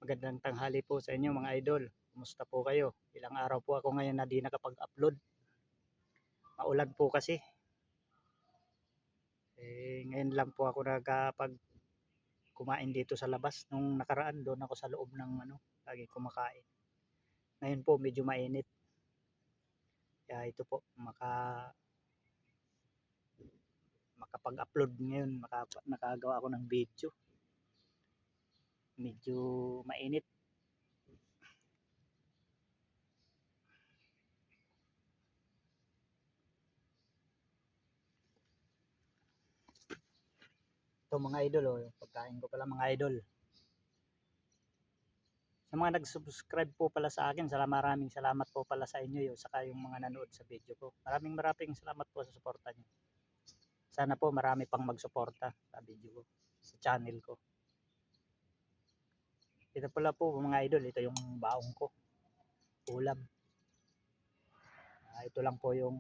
Magandang tanghali po sa inyo mga idol. Kumusta po kayo? Ilang araw po ako ngayon na di nakapag-upload. Maulan po kasi. Ngayon lang po ako nakapag kumain dito sa labas. Nung nakaraan doon ako sa loob ng lagi kumakain. Ngayon po medyo mainit. Kaya ito po makapag-upload ngayon, nakagawa ako ng video. Medyo mainit. Ito mga idol, yung pagkain ko pala mga idol. Sa mga nag-subscribe po pala sa akin, maraming salamat po pala sa inyo saka yung mga nanood sa video ko. Maraming salamat po sa suporta niyo. Sana po marami pang magsuporta sa video ko, sa channel ko. Ito pala po mga idol, ito yung baong ko, ulam. Ito lang po yung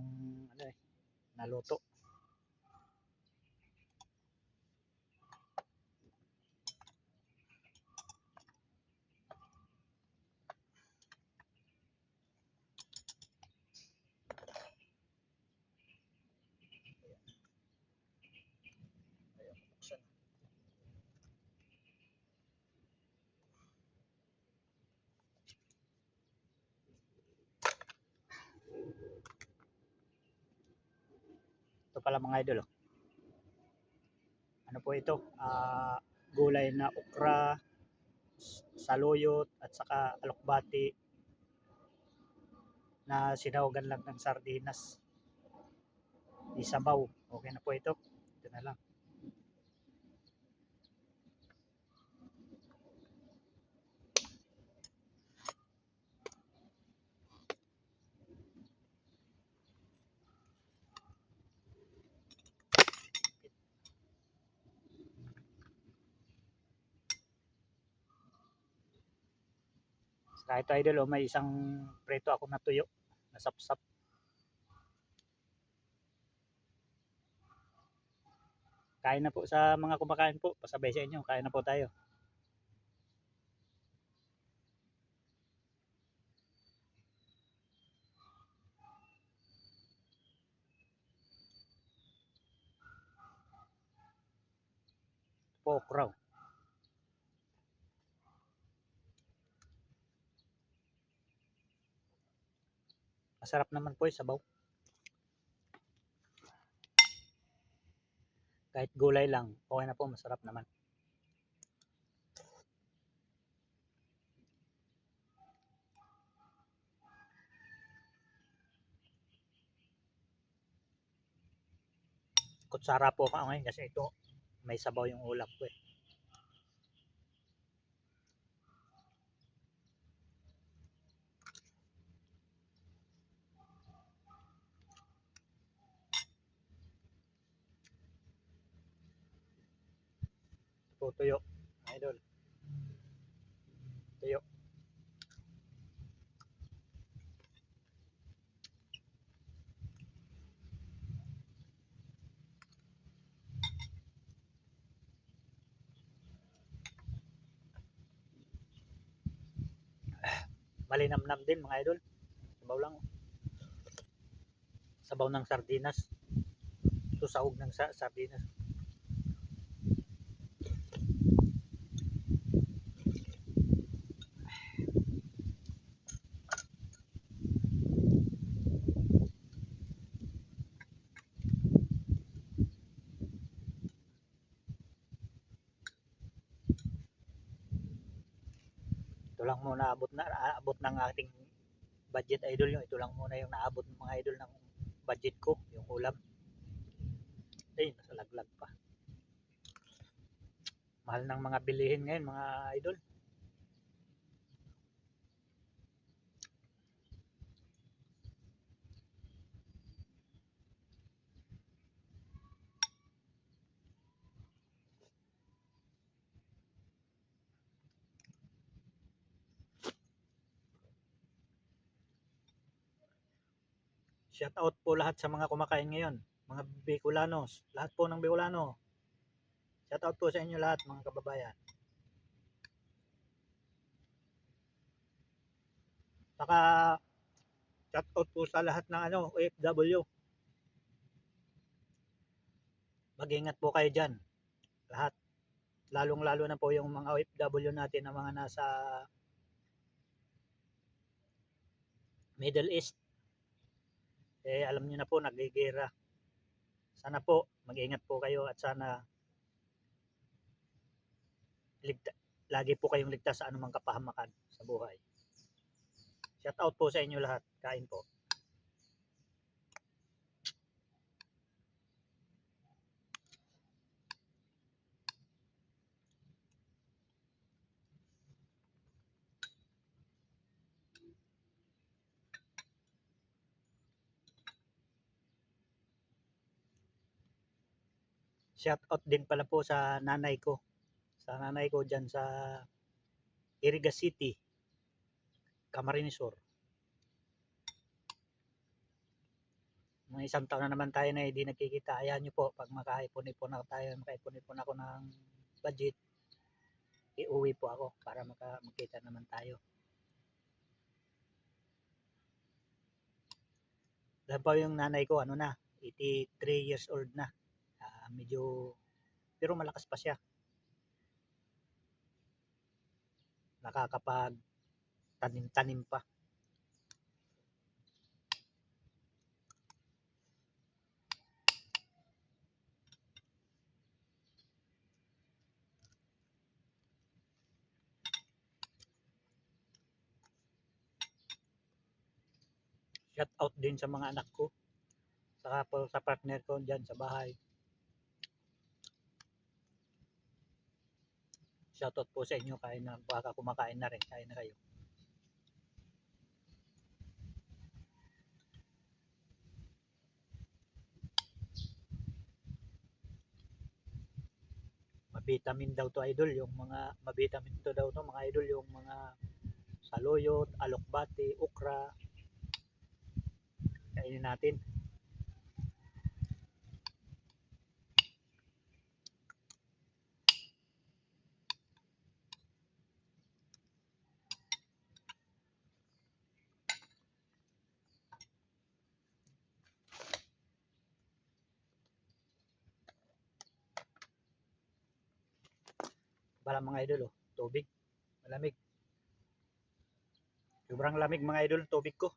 naluto. Ito pala mga idol. Ano po ito? Gulay na okra, saluyot at saka alokbati na sinawagan lang ng sardinas. Isabaw. Okay na po ito. Ito na lang. Saka ito idol, may isang preto ako na tuyo na sapsap. Kain na po sa mga kumakain po. Pasabay sa inyo. Kain na po tayo. Pork raw. Masarap naman po yung sabaw. Kahit gulay lang, okay na po, masarap naman. Kutsara po ako ngayon kasi ito may sabaw yung ulam ko eh. Ito tuyo, idol. Tuyo. Malinamnam din mga idol. Sabaw lang. Sabaw ng sardinas. Ito sahog ng sardinas. Ito lang muna aabot ng ating budget idol yung ito lang muna yung naabot ng mga idol ng budget ko, yung ulam. Ay, nasalaglag pa. Mahal ng mga bilihin ngayon mga idol. Shout out po lahat sa mga kumakain ngayon, mga Bicolanos, lahat po ng Bicolano. Shout out po sa inyo lahat mga kababayan. Saka shout out po sa lahat ng OFW. Mag-ingat po kayo dyan. Lahat. Lalong-lalo na po yung mga OFW natin na mga nasa Middle East. Alam niyo na po, nagigera. Sana po, mag-ingat po kayo at sana lagi po kayong ligtas sa anumang kapahamakan sa buhay. Shout out po sa inyo lahat. Kain po. Shout out din pala po sa nanay ko. Sa nanay ko dyan sa Iriga City, Camarines Sur. Mga isang taon na naman tayo na hindi nagkikita. Ayan nyo po, pag makaipon-ipon ako tayo, makaipon-ipon ako ng budget, iuwi po ako para magkita naman tayo. Alam po yung nanay ko, 83 years old na. Medyo, pero malakas pa siya. Nakakapag tanim-tanim pa. Shout out din sa mga anak ko. Saka po sa partner ko dyan sa bahay. Shout out po sa inyo. Kain na, baka kumakain na rin. Kain na kayo. Mavitamin daw to idol. Yung mga mavitamin to daw to mga idol. Yung mga saluyot, alokbati, okra. Kainin natin. Para mga idol, tubig. Malamig. Sobrang lamig mga idol, tubig ko.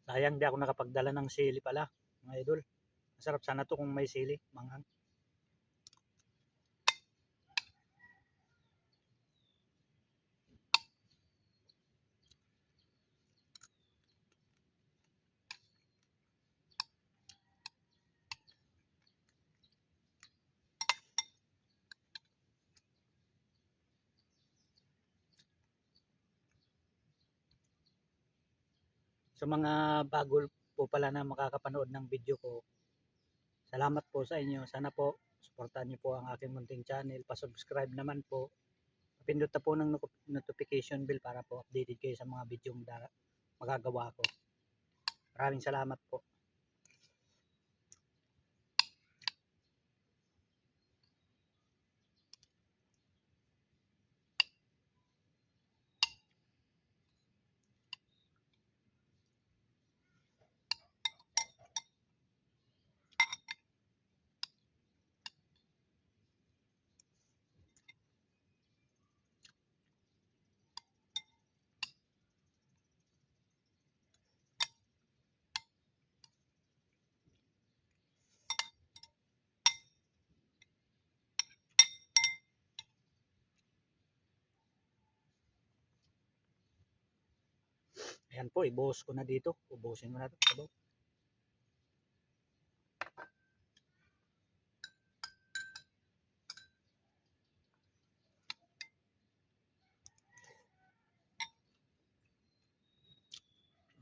Sayang di ako nakapagdala ng sili pala, mga idol. Masarap sana to kung may sili, manghang. Sa mga bago po pala na makakapanood ng video ko, salamat po sa inyo. Sana po, supportan niyo po ang aking munting channel. Pa-subscribe naman po. Pindot na po ng notification bell para po updated kayo sa mga video magagawa ko. Maraming salamat po. Ayan po, ibuhos ko na dito. Ubusin mo na ito. Sabaw.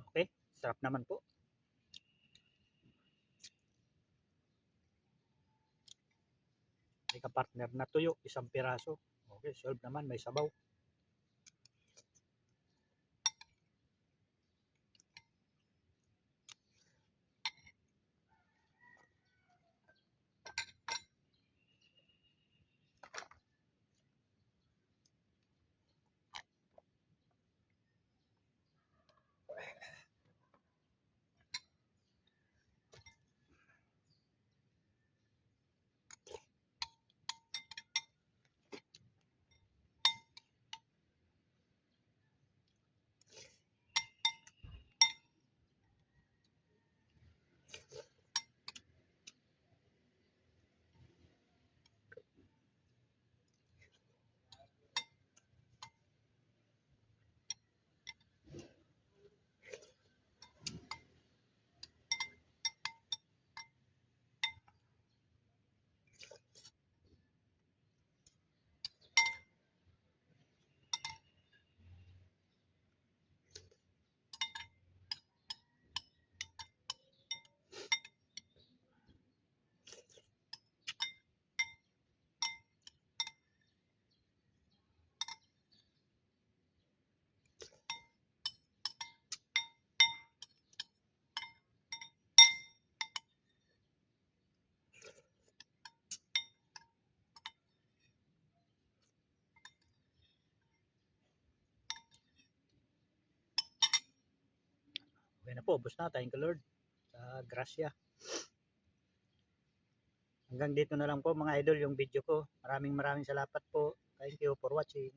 Okay, sarap naman po. May kapartner na tuyo, isang piraso. Okay, solve naman, may sabaw. Okay na po, ubos na. Thank you Lord sa grasya. Hanggang dito na lang po mga idol yung video ko. Maraming salamat po. Thank you for watching.